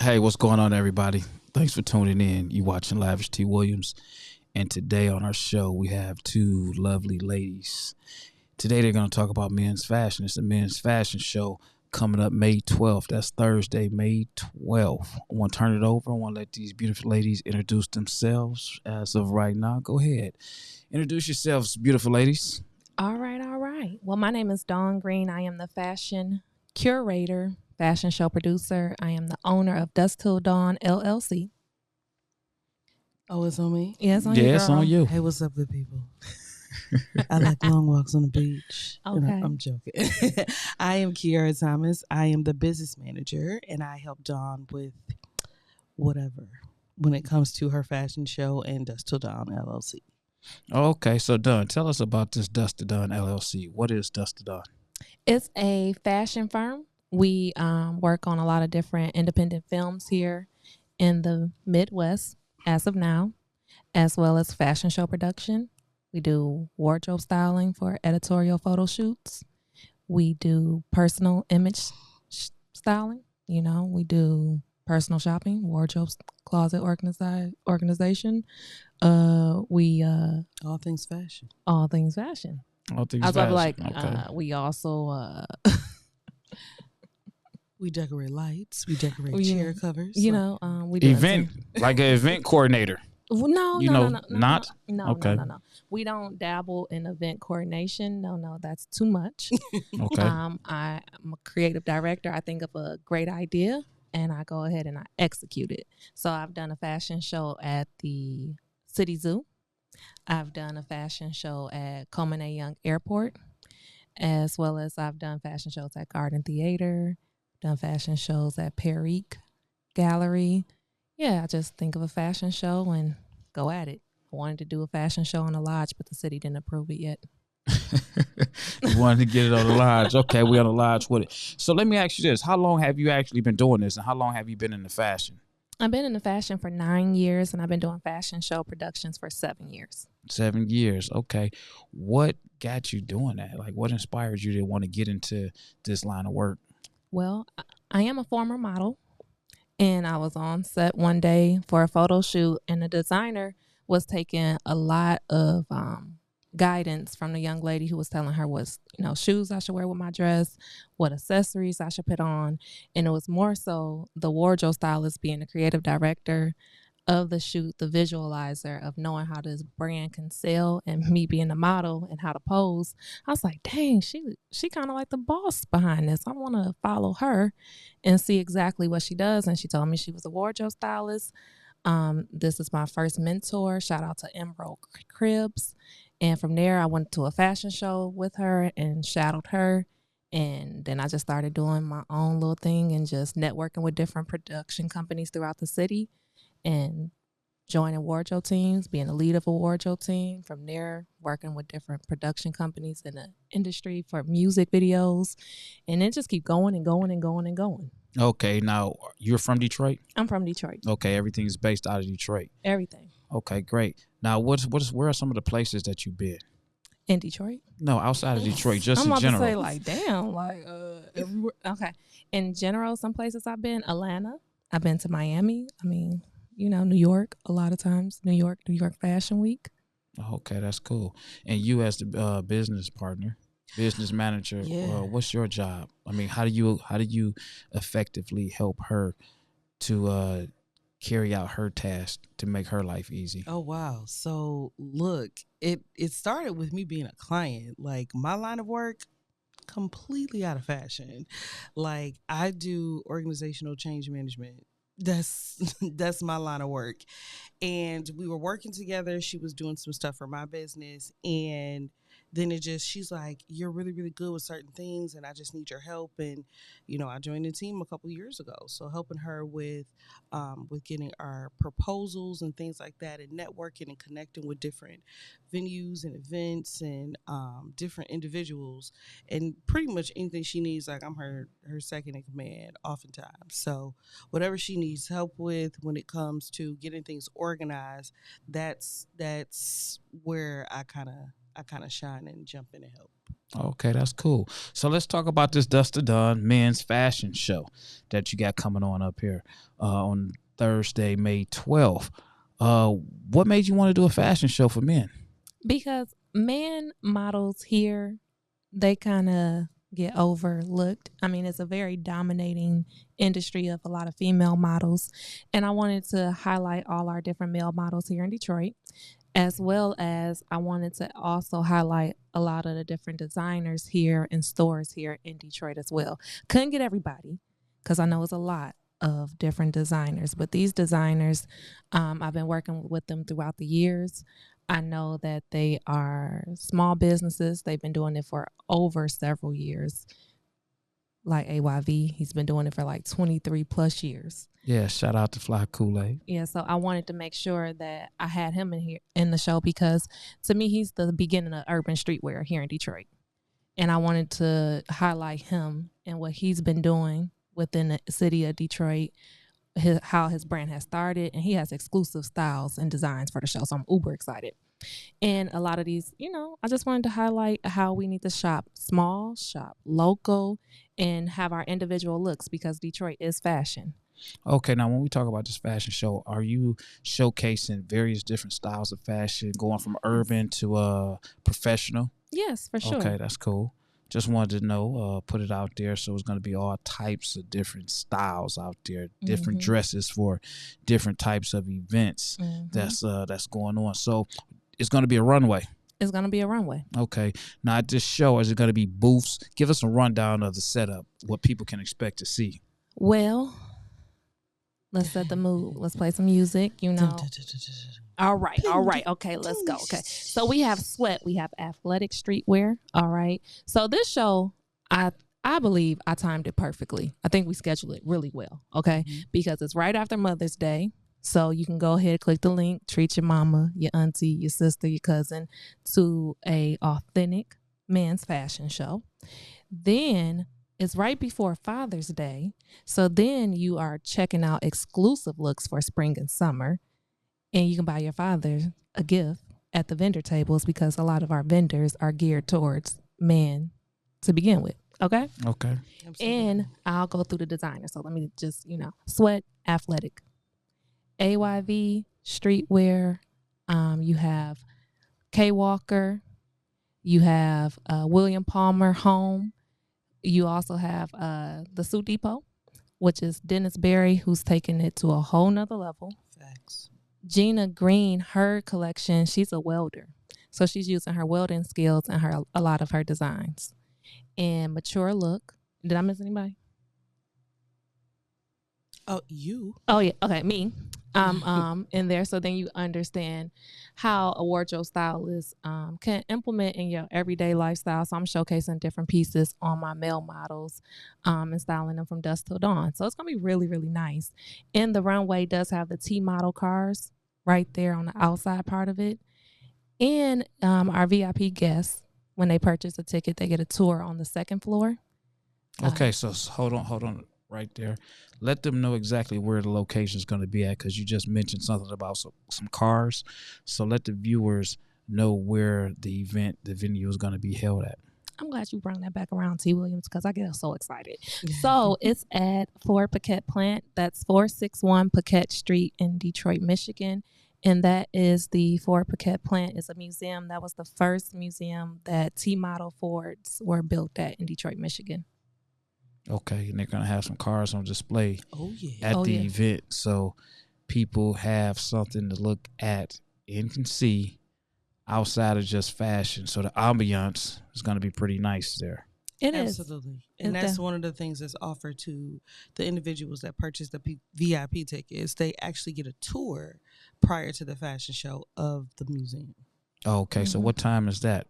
Hey, what's going on, everybody? Thanks for tuning in. You watching Lavish T. Williams, and today on our show we have two lovely ladies. Today they're going to talk about men's fashion. It's a men's fashion show coming up May 12th. That's Thursday, May 12th. I want to turn it over. I want to let these beautiful ladies introduce themselves as of right now. Go ahead. Introduce yourselves, beautiful ladies. All right, all right. Well, my name is Daun Green. I am the fashion curator, fashion show producer. I am the owner of Dusk Til Daun LLC. Oh, it's on me? Yes, on you, Yes, girl. on you. Hey, what's up, good people? I like long walks on the beach. Okay. I'm joking. I am Kiara Thomas. I am the business manager, and I help Dawn with whatever when it comes to her fashion show and Dusk Til Daun LLC. Okay, so Dawn, tell us about this Dusk Til Daun LLC. What is Dusk Til Daun? It's a fashion firm. We work on a lot of different independent films here in the Midwest as of now, as well as fashion show production. We do wardrobe styling for editorial photo shoots. We do personal image styling. We do personal shopping, wardrobe closet organization. We All things fashion. all things fashion. All things I was about to fashion. like, Okay. we also, We decorate lights. We decorate Yeah. chair covers. we do Event, like an event coordinator. No, You no, know, no, no, not? no, Okay. no. We don't dabble in event coordination. No, that's too much. Okay. I'm a creative director. I think of a great idea and I go ahead and I execute it. So I've done a fashion show at the City Zoo. I've done a fashion show at Coleman A. Young Airport, as well as I've done fashion shows at Garden Theater, done fashion shows at Perique Gallery. Yeah, I just think of a fashion show and go at it. I wanted to do a fashion show on the lodge, but the city didn't approve it yet. You wanted to get it on the lodge. Okay, we on the lodge with it. So let me ask you this. How long have you actually been doing this, and how long have you been in the fashion? I've been in the fashion for 9 years, and I've been doing fashion show productions for 7 years. 7 years. Okay. What got you doing that? Like, what inspired you to want to get into this line of work? Well, I am a former model, and I was on set one day for a photo shoot, and the designer was taking a lot of guidance from the young lady who was telling her what shoes I should wear with my dress, what accessories I should put on, and it was more so the wardrobe stylist being the creative director of the shoot, the visualizer of knowing how this brand can sell, and me being the model and how to pose. I was like, dang, she kind of like the boss behind this. I want to follow her and see exactly what she does. And she told me she was a wardrobe stylist. This is my first mentor. Shout out to Emerald Cribs. And from there, I went to a fashion show with her and shadowed her. And then I just started doing my own little thing and just networking with different production companies throughout the city and joining wardrobe teams, being the lead of a wardrobe team. From there, working with different production companies in the industry for music videos. And then just keep going and going and going and going. Okay. Now, you're from Detroit? I'm from Detroit. Okay. Everything's based out of Detroit. Everything. Okay, great. Now, where are some of the places that you've been? In Detroit? No, outside of Detroit, just I'm in about general. to say, like, damn, like, everywhere. Okay. In general, some places I've been, Atlanta. I've been to Miami. I mean, New York a lot of times. New York Fashion Week. Okay, that's cool. And you as the business partner, business manager, what's your job? I mean, how do you effectively help her to carry out her task to make her life easy? Oh, wow. So, look, it started with me being a client. Like, my line of work, completely out of fashion. Like, I do organizational change management. That's my line of work. And we were working together. She was doing some stuff for my business, and then she's like, you're really, really good with certain things, and I just need your help. And I joined the team a couple years ago, so helping her with getting our proposals and things like that, and networking and connecting with different venues and events and different individuals, and pretty much anything she needs. Like, I'm her second in command oftentimes. So whatever she needs help with when it comes to getting things organized, that's where I kind of I kind of shine and jump in and help. Okay, that's cool. So let's talk about this Dusk Til Daun men's fashion show that you got coming on up here on Thursday, May 12th. What made you want to do a fashion show for men? Because man models here, they kind of get overlooked. I mean, it's a very dominating industry of a lot of female models. And I wanted to highlight all our different male models here in Detroit, as well as I wanted to also highlight a lot of the different designers here and stores here in Detroit as well. Couldn't get everybody because I know it's a lot of different designers, but these designers, I've been working with them throughout the years. I know that they are small businesses. They've been doing it for over several years. Like AYV, he's been doing it for like 23 plus years. Yeah, shout out to Fly Kool-Aid. Yeah, so I wanted to make sure that I had him in here in the show because to me, he's the beginning of urban streetwear here in Detroit. And I wanted to highlight him and what he's been doing within the city of Detroit, how his brand has started, and he has exclusive styles and designs for the show. So I'm uber excited. And a lot of these, I just wanted to highlight how we need to shop small, shop local, and have our individual looks because Detroit is fashion. Okay, now when we talk about this fashion show, are you showcasing various different styles of fashion, going from urban to professional? Yes, for sure. Okay, that's cool. Just wanted to know, put it out there. So it's going to be all types of different styles out there, different dresses for different types of events that's going on. So it's going to be a runway. It's going to be a runway. Okay. Now at this show, is it going to be booths? Give us a rundown of the setup, what people can expect to see. Well, let's set the mood. Let's play some music, All right. Okay, let's go. Okay. So we have sweat. We have athletic streetwear. All right. So this show, I believe I timed it perfectly. I think we scheduled it really well. Okay. Because it's right after Mother's Day. So you can go ahead, click the link, treat your mama, your auntie, your sister, your cousin to a authentic men's fashion show. Then it's right before Father's Day. So then you are checking out exclusive looks for spring and summer. And you can buy your father a gift at the vendor tables because a lot of our vendors are geared towards men to begin with. Okay? Okay. Absolutely. And I'll go through the designer. So let me just, sweat, athletic. AYV, streetwear. You have K Walker. You have William Palmer Home. You also have the Suit Depot, which is Dennis Berry, who's taking it to a whole nother level. Facts. Gina Green, her collection, she's a welder. So she's using her welding skills in a lot of her designs. And Mature Look. Did I miss anybody? Oh, you. Oh, yeah. Okay, me. In there. So then you understand how a wardrobe stylist can implement in your everyday lifestyle. So I'm showcasing different pieces on my male models and styling them from dusk till dawn. So it's going to be really, really nice. And the runway does have the T model cars right there on the outside part of it. And our VIP guests, when they purchase a ticket, they get a tour on the second floor. Okay, so hold on right there. Let them know exactly where the location is going to be at because you just mentioned something about some cars. So let the viewers know where the venue is going to be held at. I'm glad you brought that back around, T. Williams, because I get so excited. So it's at Ford Paquette Plant. That's 461 Paquette Street in Detroit, Michigan. And that is the Ford Paquette Plant. It's a museum. That was the first museum that T-model Fords were built at in Detroit, Michigan. Okay, and they're going to have some cars on display at the event. So people have something to look at and can see outside of just fashion. So the ambiance is going to be pretty nice there. It is. Absolutely. And that's one of the things that's offered to the individuals that purchase the VIP tickets. They actually get a tour prior to the fashion show of the museum. Okay, so what time is that?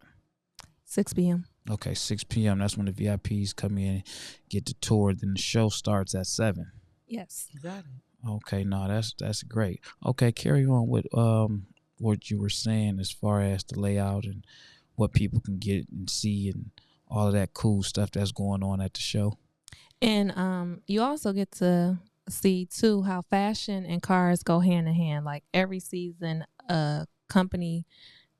6 p.m. Okay, 6 p.m. That's when the VIPs come in, get the tour. Then the show starts at 7. Yes. You got it. Okay, no, that's great. Okay, carry on with what you were saying as far as the layout and what people can get and see and all of that cool stuff that's going on at the show. And you also get to see too how fashion and cars go hand in hand. Like every season, a company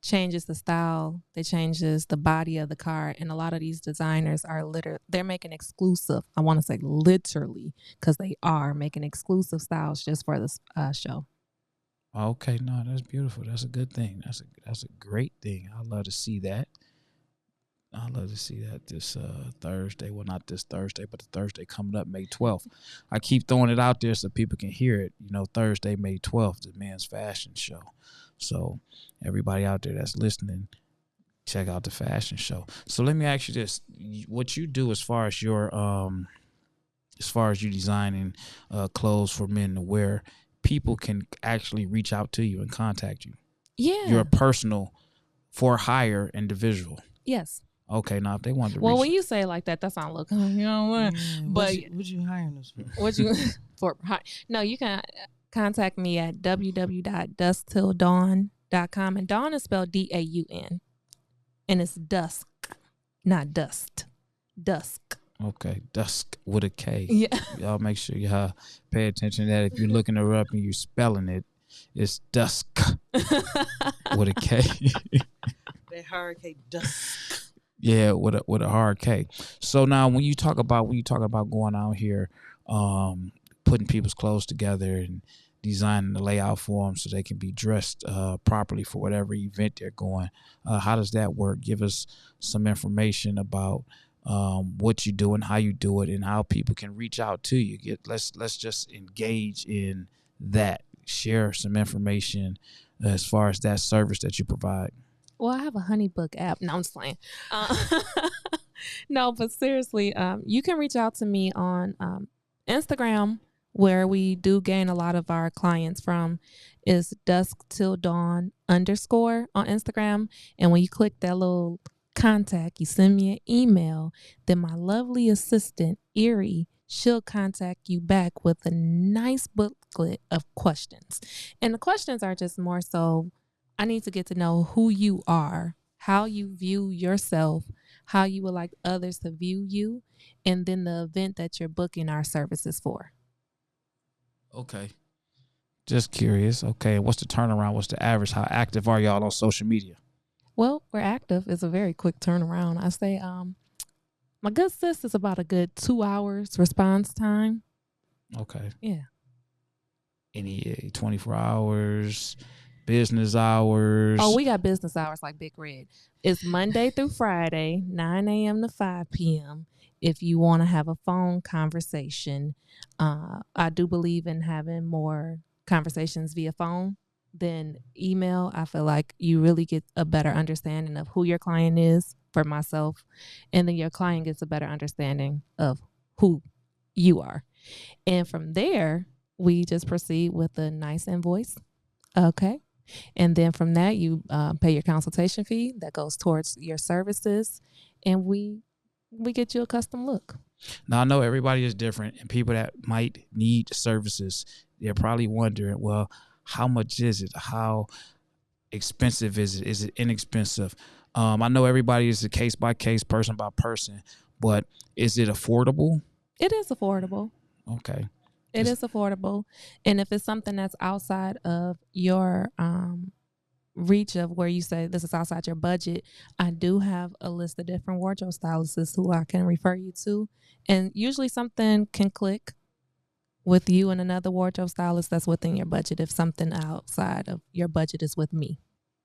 changes the style, they changes the body of the car, and a lot of these designers are they're making exclusive. I want to say literally, because they are making exclusive styles just for this show. Okay, no, that's beautiful. That's a good thing. That's a great thing. I love to see that. I love to see that this Thursday. Well, not this Thursday, but the Thursday coming up, May 12th. I keep throwing it out there so people can hear it. You know, Thursday, May 12th, the men's fashion show. So everybody out there that's listening, check out the fashion show. So let me ask you this: what you do as far as your you designing clothes for men to wear, people can actually reach out to you and contact you. Yeah, You're a personal for hire individual. Yes. Okay, now if they want to well, when you say it like that, that sounds like, you know what? But what you hiring us for? What you for? No, you can contact me at www.duskttildaun.com, and Daun is spelled Daun, and it's dusk, not dust. Dusk. Okay, dusk with a K. Yeah. Y'all make sure y'all pay attention to that. If you're looking her up and you're spelling it, it's dusk with a K. That hard K, dusk. Yeah, with a hard K. So now when you talk about going out here, putting people's clothes together and designing the layout for them so they can be dressed properly for whatever event they're going, how does that work? Give us some information about what you do and how you do it and how people can reach out to you. Let's just engage in that. Share some information as far as that service that you provide. Well, I have a HoneyBook app. No, I'm just playing. No, but seriously, you can reach out to me on Instagram, where we do gain a lot of our clients from, is Dusk Til Daun _ on Instagram. And when you click that little contact, you send me an email, then my lovely assistant, Erie, she'll contact you back with a nice booklet of questions. And the questions are just more so, I need to get to know who you are, how you view yourself, how you would like others to view you, and then the event that you're booking our services for. Okay. Just curious. Okay. What's the turnaround? What's the average? How active are y'all on social media? Well, we're active. It's a very quick turnaround. I say my good sis is about a good 2 hours response time. Okay. Yeah. Any 24 hours, business hours? Oh, we got business hours like Big Red. It's Monday through Friday, 9 a.m. to 5 p.m. If you want to have a phone conversation, I do believe in having more conversations via phone than email. I feel like you really get a better understanding of who your client is, for myself, and then your client gets a better understanding of who you are. And from there, we just proceed with a nice invoice. Okay. And then from that, you pay your consultation fee that goes towards your services, and we get you a custom look. Now, I know everybody is different, and people that might need services, they're probably wondering, well, how much is it? How expensive is it? Is it inexpensive? I know everybody is a case by case, person by person, but is it affordable? It is affordable. Okay. It is affordable. And if it's something that's outside of your reach of where you say this is outside your budget, I do have a list of different wardrobe stylists who I can refer you to. And usually something can click with you and another wardrobe stylist that's within your budget if something outside of your budget is with me.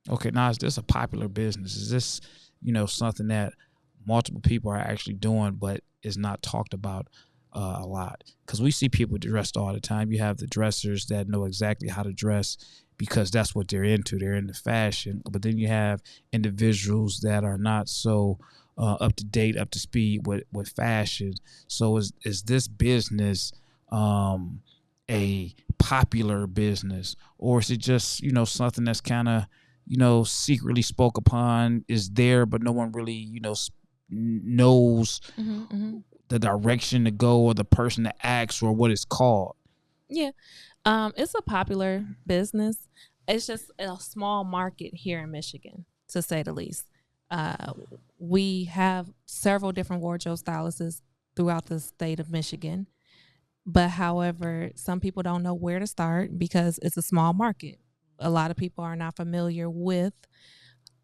Okay, now is this a popular business? Is this, something that multiple people are actually doing but is not talked about a lot? Because we see people dressed all the time. You have the dressers that know exactly how to dress because that's what they're into. They're into fashion. But then you have individuals that are not so up to date, up to speed with fashion. So is this business a popular business, or is it just something that's kind of secretly spoke upon, is there but no one really knows the direction to go or the person to ask or what it's called? Yeah, it's a popular business. It's just a small market here in Michigan, to say the least. We have several different wardrobe stylists throughout the state of Michigan. But however, some people don't know where to start because it's a small market. A lot of people are not familiar with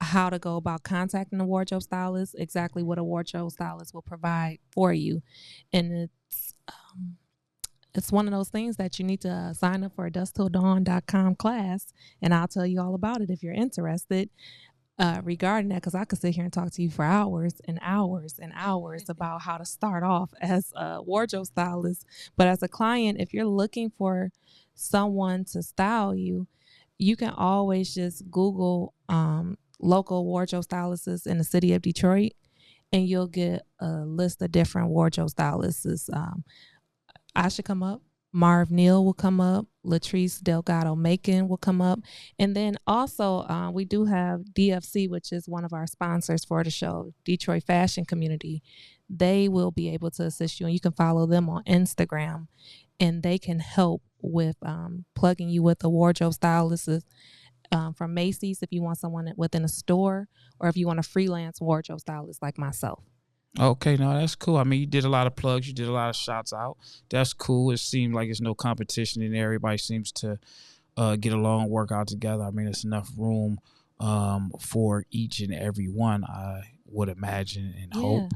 how to go about contacting a wardrobe stylist, exactly what a wardrobe stylist will provide for you. And it's one of those things that you need to sign up for a dusktilldaun.com class, and I'll tell you all about it if you're interested regarding that, because I could sit here and talk to you for hours and hours and hours about how to start off as a wardrobe stylist. But as a client, if you're looking for someone to style you, you can always just Google local wardrobe stylists in the city of Detroit, and you'll get a list of different wardrobe stylists. I should come up. Marv Neal will come up. Latrice Delgado Macon will come up. And then also we do have DFC, which is one of our sponsors for the show, Detroit Fashion Community. They will be able to assist you, and you can follow them on Instagram, and they can help with plugging you with a wardrobe stylist from Macy's if you want someone within a store, or if you want a freelance wardrobe stylist like myself. Okay, no, that's cool. I mean, you did a lot of plugs. You did a lot of shots out. That's cool. It seems like there's no competition in there. Everybody seems to get along, work out together. I mean, it's enough room for each and every one, I would imagine and hope.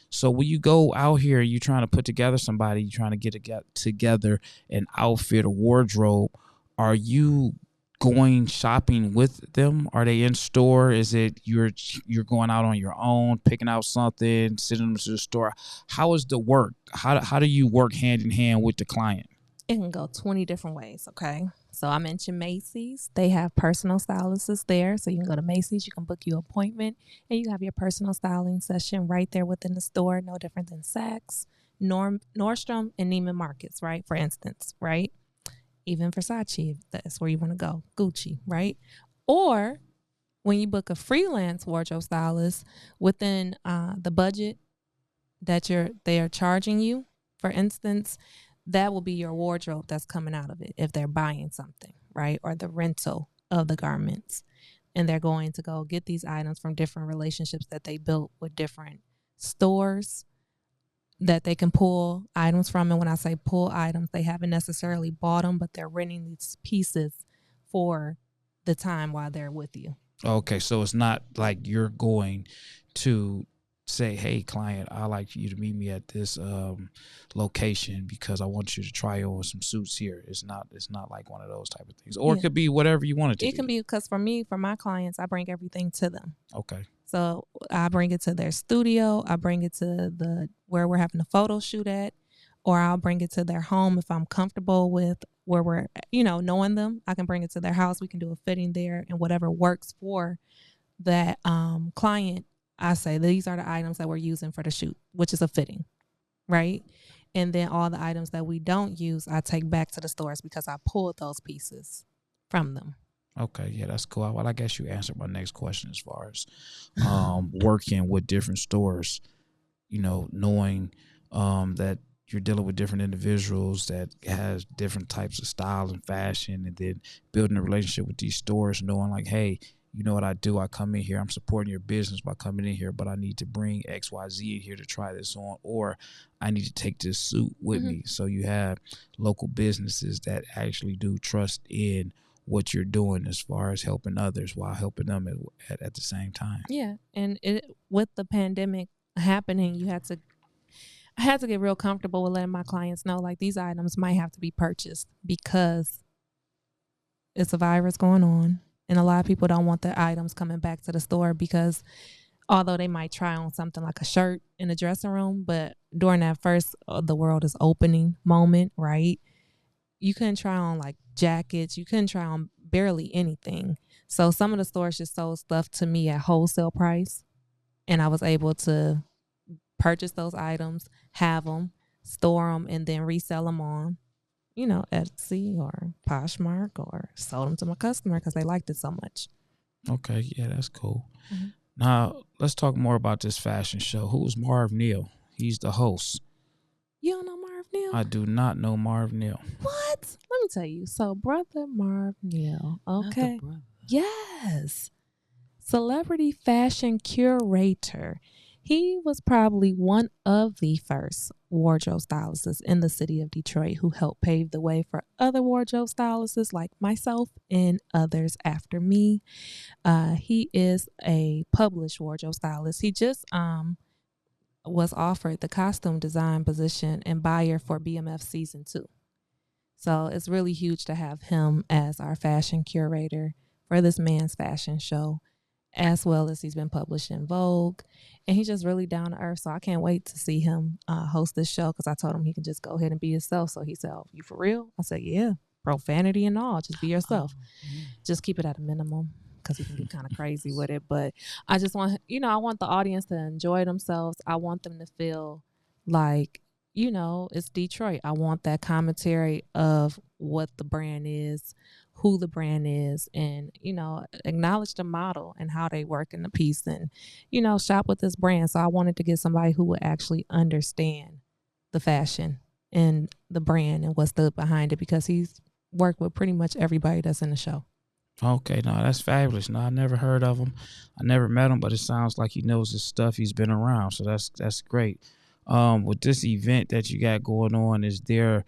So when you go out here, you're trying to put together somebody, you're trying to get together an outfit, a wardrobe. Are you going shopping with them? Are they in store? Is it you're going out on your own, picking out something, sending them to the store? How is the work? How do you work hand in hand with the client? It can go 20 different ways, okay? So I mentioned Macy's. They have personal stylists there. So you can go to Macy's, you can book your appointment, and you have your personal styling session right there within the store, no different than Saks, Nordstrom, and Neiman Marcus, right? For instance, right? Even Versace, if that's where you want to go, Gucci, right? Or when you book a freelance wardrobe stylist within the budget that they are charging you, for instance, that will be your wardrobe that's coming out of it if they're buying something, right? Or the rental of the garments. And they're going to go get these items from different relationships that they built with different stores that they can pull items from. And when I say pull items, they haven't necessarily bought them, but they're renting these pieces for the time while they're with you. Okay, so it's not like you're going to say, hey, client, I'd like you to meet me at this location because I want you to try on some suits here. It's not like one of those type of things. Or it could be whatever you want it to be. It can be, because for my clients, I bring everything to them. Okay. So I bring it to their studio. I bring it to where we're having a photo shoot at, or I'll bring it to their home if I'm comfortable with where we're, knowing them. I can bring it to their house. We can do a fitting there, and whatever works for that client, I say these are the items that we're using for the shoot, which is a fitting, right? And then all the items that we don't use, I take back to the stores because I pulled those pieces from them. Okay, yeah, that's cool. Well, I guess you answered my next question as far as working with different stores, knowing that you're dealing with different individuals that has different types of style and fashion, and then building a relationship with these stores, knowing like, hey, you know what I do? I come in here, I'm supporting your business by coming in here, but I need to bring XYZ in here to try this on, or I need to take this suit with me. So you have local businesses that actually do trust in what you're doing as far as helping others while helping them at the same time. Yeah. And with the pandemic happening, I had to get real comfortable with letting my clients know, like, these items might have to be purchased because it's a virus going on. And a lot of people don't want their items coming back to the store because although they might try on something like a shirt in the dressing room, but during that first the world is opening moment, right? You couldn't try on like jackets. You couldn't try on barely anything. So some of the stores just sold stuff to me at wholesale price. And I was able to purchase those items, have them, store them, and then resell them on, Etsy or Poshmark, or sold them to my customer because they liked it so much. Okay, yeah, that's cool. Now, let's talk more about this fashion show. Who is Marv Neal? He's the host. You don't know Marv Neal? I do not know Marv Neal. What? Let me tell you. So, brother Marv Neal, okay. Yes. Celebrity fashion curator. He was probably one of the first wardrobe stylists in the city of Detroit who helped pave the way for other wardrobe stylists like myself and others after me. He is a published wardrobe stylist. He just was offered the costume design position and buyer for BMF season 2. So it's really huge to have him as our fashion curator for this man's fashion show, as well as he's been published in Vogue. And he's just really down to earth. So I can't wait to see him host this show, because I told him he can just go ahead and be himself. So he said, "Oh, you for real?" I said, "Yeah, profanity and all. Just be yourself. Just keep it at a minimum, because he can get kind of crazy with it." But I just want, I want the audience to enjoy themselves. I want them to feel like, it's Detroit. I want that commentary of what the brand is, who the brand is, and, acknowledge the model and how they work in the piece, and, shop with this brand. So I wanted to get somebody who would actually understand the fashion and the brand and what's behind it, because he's worked with pretty much everybody that's in the show. Okay, no, that's fabulous. No, I never heard of him. I never met him, but it sounds like he knows his stuff. He's been around, so that's great. With this event that you got going on, is there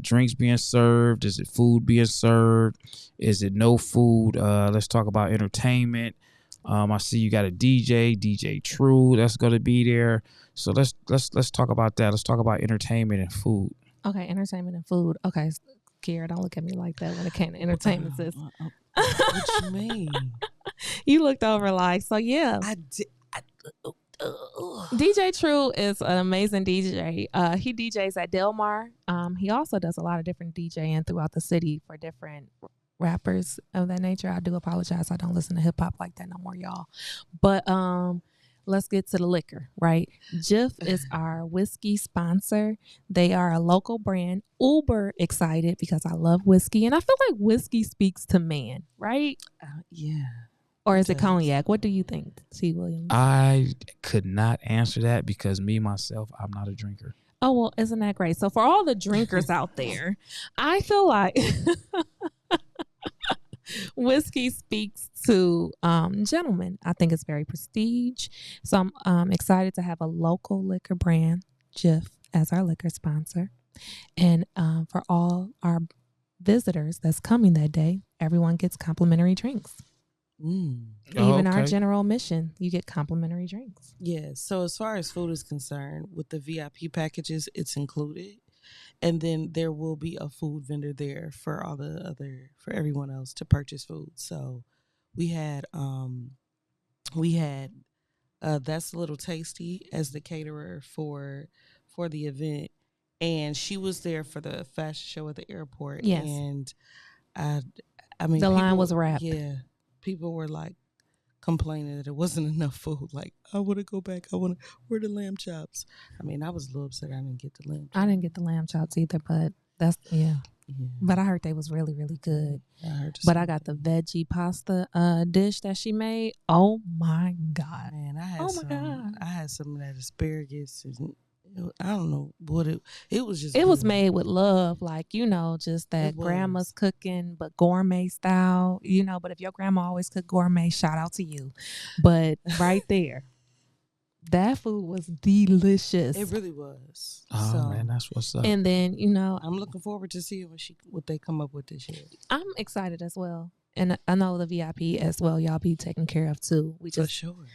drinks being served? Is it food being served? Is it no food? Let's talk about entertainment. I see you got a DJ True, that's going to be there. So let's talk about that. Let's talk about entertainment and food. Okay, entertainment and food. Okay, Kiara, don't look at me like that when it came to entertainment, sis. What you mean? You looked over like, so yeah. I did. DJ True is an amazing DJ. He DJs at Del Mar. He also does a lot of different DJing throughout the city for different rappers of that nature. I do apologize. I don't listen to hip hop like that no more, y'all. But let's get to the liquor, right? Jif is our whiskey sponsor. They are a local brand. Uber excited because I love whiskey, and I feel like whiskey speaks to man, right? Yeah. Or is it cognac? What do you think, T. Williams? I could not answer that because myself, I'm not a drinker. Oh, well, isn't that great? So for all the drinkers out there, I feel like whiskey speaks to gentlemen. I think it's very prestige. So I'm excited to have a local liquor brand, Jif, as our liquor sponsor. And for all our visitors that's coming that day, everyone gets complimentary drinks. Even our general admission, you get complimentary drinks. Yeah. So as far as food is concerned, with the VIP packages, it's included, and then there will be a food vendor there for for everyone else to purchase food. So we had That's a Little Tasty as the caterer for the event, and she was there for the fashion show at the airport. Yes. And I mean, the line was wrapped. Yeah. People were like complaining that it wasn't enough food. Like, I want to go back. Where the lamb chops? I mean, I was a little upset I didn't get the lamb chops. I didn't get the lamb chops either, but yeah. But I heard they was really, really good. But I got the veggie pasta dish that she made. Oh my God. Man, I had some of that asparagus, and I don't know what it was. Just it was made with love, like, just that grandma's cooking, but gourmet style, but if your grandma always cooked gourmet, shout out to you. But right there, that food was delicious. It really was. Oh man, that's what's up. And then, I'm looking forward to seeing what they come up with this year. I'm excited as well. And I know the VIP as well, y'all be taken care of too. For sure.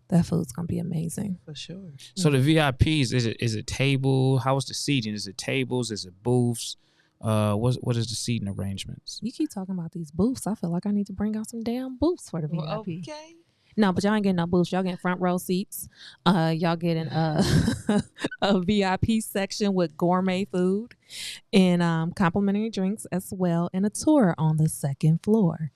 That food's gonna be amazing. For sure. So the VIPs, is it table? How is the seating? Is it tables? Is it booths? What is the seating arrangements? You keep talking about these booths. I feel like I need to bring out some damn booths for the VIP. Okay. No, but y'all ain't getting no booths. Y'all getting front row seats. Y'all getting a VIP section with gourmet food and complimentary drinks as well, and a tour on the second floor.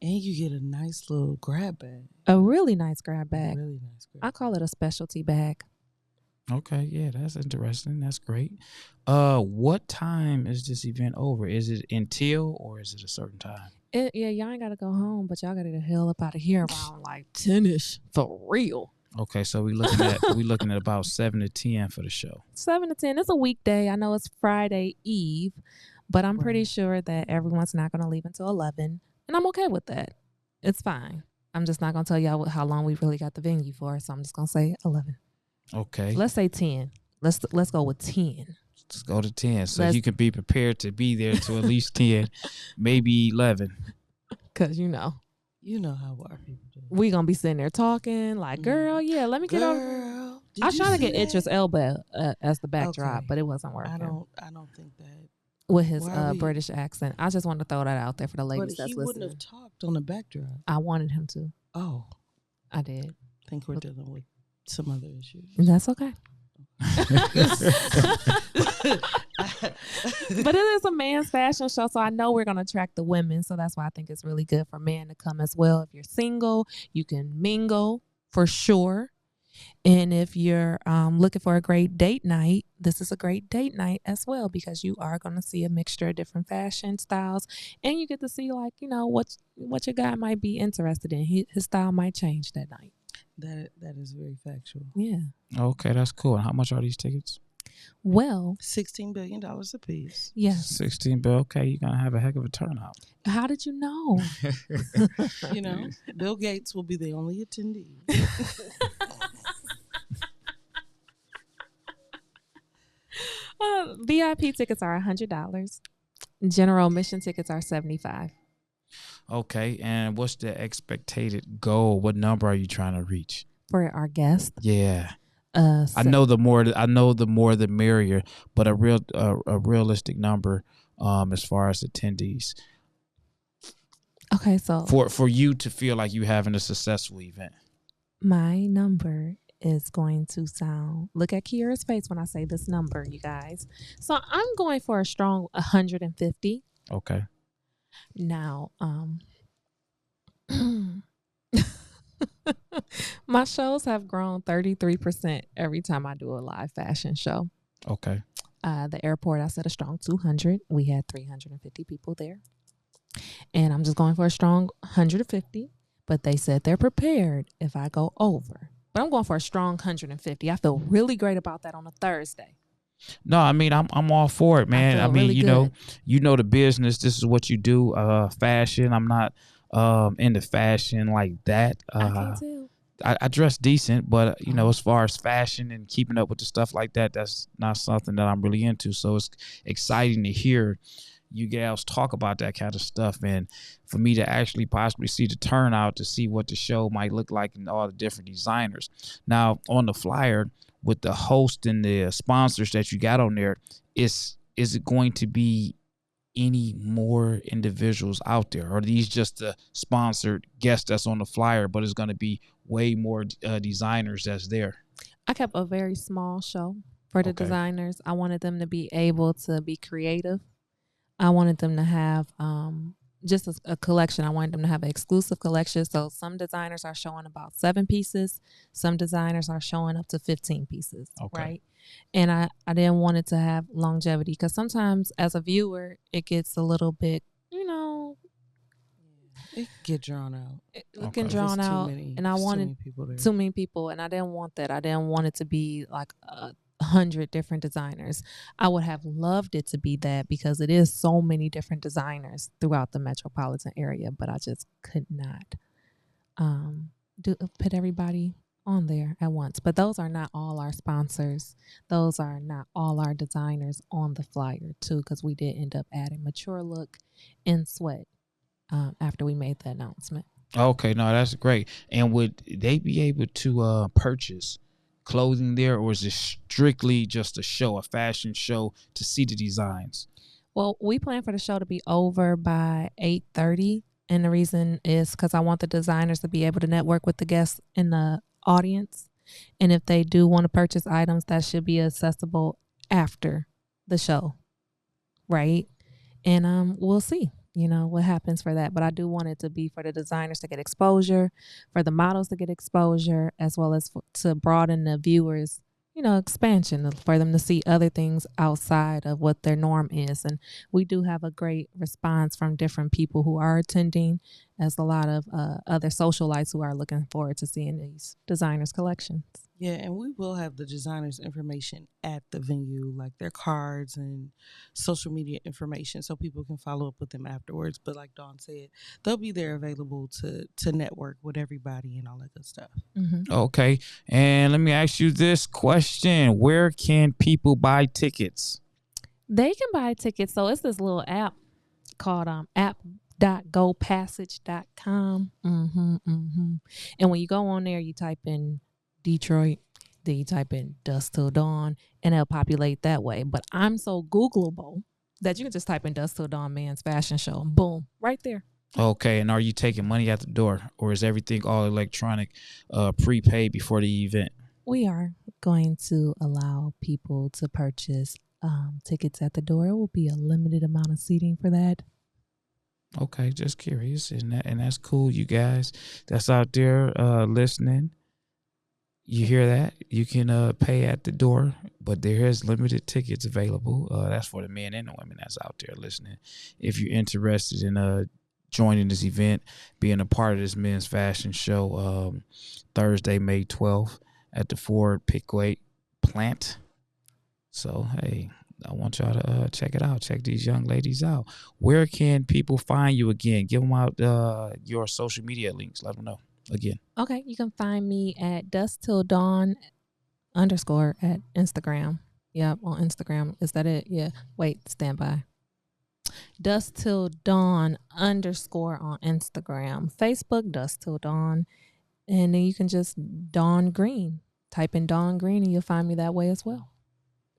And you get a nice little grab bag. A really nice grab bag. Really nice grab bag. I call it a specialty bag. Okay, yeah, that's interesting. That's great. What time is this event over? Is it until, or is it a certain time? Yeah, y'all ain't gotta go home, but y'all gotta get the hell up out of here around like 10ish for real. Okay, so we looking at about 7 to 10 for the show. 7 to 10. It's a weekday. I know it's Friday Eve, but I'm pretty sure that everyone's not gonna leave until 11, and I'm okay with that. It's fine. I'm just not gonna tell y'all how long we really got the venue for. So I'm just gonna say 11. Okay. Let's say 10. Let's go with 10. Let's go to 10. So you can be prepared to be there to at least 10, maybe 11. Cause You know how our people do. we gonna be sitting there talking like, girl, yeah, let me get over. I was trying to get Idris Elba as the backdrop, but it wasn't working. I don't think that with his British accent. I just wanted to throw that out there for the ladies that's listening. But he wouldn't have talked on the backdrop. I wanted him to. Oh, I did. I think we're dealing with some other issues. That's okay. But it is a man's fashion show, so I know we're going to attract the women. So that's why I think it's really good for men to come as well. If you're single, you can mingle for sure. And if you're looking for a great date night, this is a great date night as well, because you are going to see a mixture of different fashion styles, and you get to see what your guy might be interested in. His style might change that night. That is very factual. Yeah. Okay, that's cool. And how much are these tickets? Well, $16 billion a piece. Yes. 16 bill. Okay, you're gonna have a heck of a turnout. How did you know? Bill Gates will be the only attendee. VIP tickets are $100. General admission tickets are $75. Okay, and what's the expected goal? What number are you trying to reach for our guests? Yeah, I know the more the merrier, but a realistic number as far as attendees. Okay, so for you to feel like you having a successful event, my number is going to sound. Look at Kiara's face when I say this number, you guys. So I'm going for a strong 150. Okay. Now, my shows have grown 33% every time I do a live fashion show. Okay. The airport, I said a strong 200. We had 350 people there. And I'm just going for a strong 150. But they said they're prepared if I go over. But I'm going for a strong 150. I feel really great about that on a Thursday. No, I mean I'm all for it, man. I mean, really you know the business. This is what you do. Fashion. I'm not into fashion like that. I can too. I dress decent, but as far as fashion and keeping up with the stuff like that, that's not something that I'm really into. So it's exciting to hear you gals talk about that kind of stuff, and for me to actually possibly see the turnout to see what the show might look like and all the different designers. Now on the flyer, with the host and the sponsors that you got on there, is it going to be any more individuals out there? Or are these just the sponsored guests that's on the flyer, but it's going to be way more designers that's there? I kept a very small show for the designers. I wanted them to be able to be creative. I wanted them to have just a collection. I wanted them to have an exclusive collection. So some designers are showing about 7 pieces. Some designers are showing up to 15 pieces, right? And I didn't want it to have longevity, because sometimes as a viewer, it gets a little bit, it get drawn out. It can drawn out. And I wanted too many people. And I didn't want that. I didn't want it to be like 100 different designers. I would have loved it to be that, because it is so many different designers throughout the metropolitan area, but I just could not put everybody on there at once. But those are not all our sponsors. Those are not all our designers on the flyer too, because we did end up adding Mature Look and Sweat after we made the announcement. Okay, no, that's great. And would they be able to purchase clothing there, or is it strictly just a show, a fashion show, to see the designs? Well, we plan for the show to be over by 8:30, and the reason is because I want the designers to be able to network with the guests in the audience, and if they do want to purchase items, that should be accessible after the show, right? And we'll see what happens for that. But I do want it to be for the designers to get exposure, for the models to get exposure, as well as to broaden the viewers, expansion, for them to see other things outside of what their norm is. And we do have a great response from different people who are attending, as a lot of other socialites who are looking forward to seeing these designers' collections. Yeah, and we will have the designers' information at the venue, like their cards and social media information, so people can follow up with them afterwards. But like Dawn said, they'll be there available to network with everybody and all that good stuff. Mm-hmm. Okay. And let me ask you this question. Where can people buy tickets? They can buy tickets. So it's this little app called app.gopassage.com. And when you go on there, you type in Detroit, then you type in Dusk Til Daun, and it'll populate that way. But I'm so Googleable that you can just type in Dusk Til Daun Men's Fashion Show, and boom, right there. Okay. And are you taking money at the door, or is everything all electronic, prepaid before the event? We are going to allow people to purchase tickets at the door. It will be a limited amount of seating for that. Okay, just curious, and that's cool, you guys that's out there listening. You hear that? You can pay at the door, but there is limited tickets available. That's for the men and the women that's out there listening. If you're interested in joining this event, being a part of this men's fashion show, Thursday, May 12th at the Ford Pickwick plant. So, hey, I want y'all to check it out. Check these young ladies out. Where can people find you again? Give them out your social media links. Let them know again. Okay, you can find me at Dusk Til Daun _ at Instagram. Yep, on Instagram. Is that it? Yeah. Wait, stand by. Dusk Til Daun _ on Instagram. Facebook, Dusk Til Daun. And then you can just Daun Green. Type in Daun Green and you'll find me that way as well.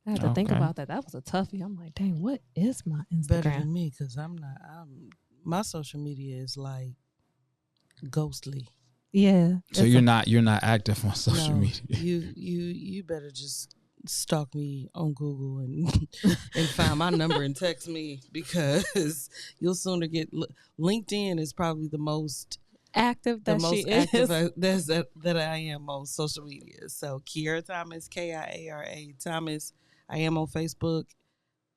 I had to think about that. That was a toughie. I'm like, dang, what is my Instagram? Better than me, because my social media is like ghostly. Yeah. So you're not active on social media. You better just stalk me on Google and find my number and text me, because you'll sooner get LinkedIn is probably the most active that I am on social media. So Kiara Thomas, Kiara Thomas. I am on Facebook.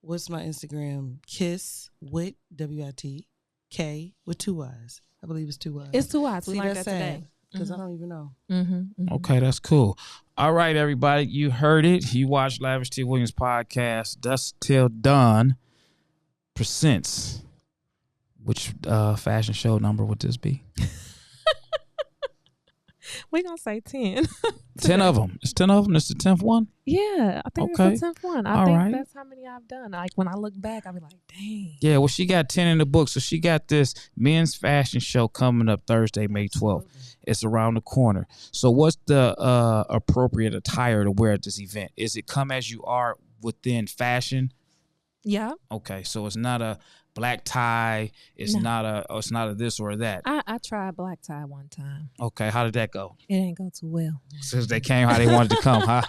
What's my Instagram? Kiss with WITK with 2 Y's. I believe it's 2 Y's. It's 2 Y's. We See, learned that's that today. because I don't even know. Okay, that's cool. All right, everybody, you heard it. You watched Lavish T. Williams podcast. Dusk Til Daun presents. Which fashion show number would this be? We're going to say 10. 10 of them. It's 10 of them. It's the 10th one? Yeah, I think Okay. it's the 10th one. All I think right. that's how many I've done. Like, when I look back, I'll be like, dang. Yeah, well, she got 10 in the book. So she got this men's fashion show coming up Thursday, May 12th. It's around the corner. So what's the appropriate attire to wear at this event? Is it come as you are within fashion? Yeah. Okay, so it's not a black tie. It's not a this or that. I tried black tie one time. Okay, how did that go? It didn't go too well. Since they came how they wanted to come, huh?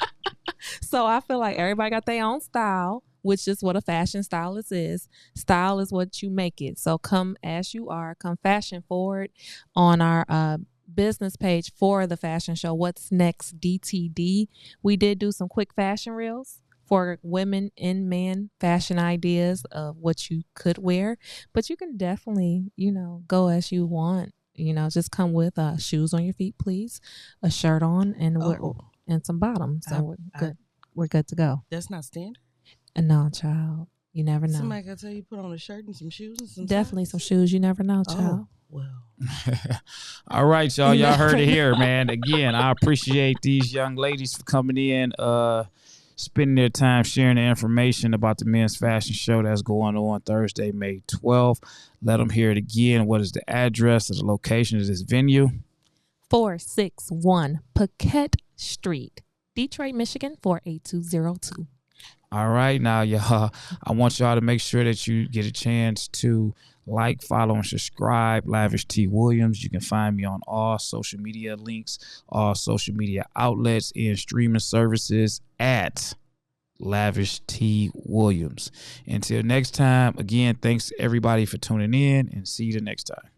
So I feel like everybody got their own style, which is what a fashion stylist is. Style is what you make it. So come as you are. Come fashion forward on our business page for the fashion show. What's next? DTD. We did do some quick fashion reels for women and men fashion ideas of what you could wear, but you can definitely, go as you want. Just come with shoes on your feet, please, a shirt on, and and some bottoms. So we're good to go. That's not standard? No, child. You never know. Somebody got to tell you put on a shirt and some shoes and some Definitely socks? some shoes. You never know, child. Oh, well. All right, y'all. Y'all heard it here, man. Again, I appreciate these young ladies for coming in, spending their time sharing the information about the men's fashion show that's going on Thursday, May 12th. Let them hear it again. What is the address or the location of this venue? 461 Paquette Street, Detroit, Michigan, 48202. All right. Now, y'all, I want y'all to make sure that you get a chance to like, follow, and subscribe Lavish T. Williams. You can find me on all social media links, all social media outlets, and streaming services at Lavish T. Williams. Until next time, again, thanks everybody for tuning in, and see you the next time.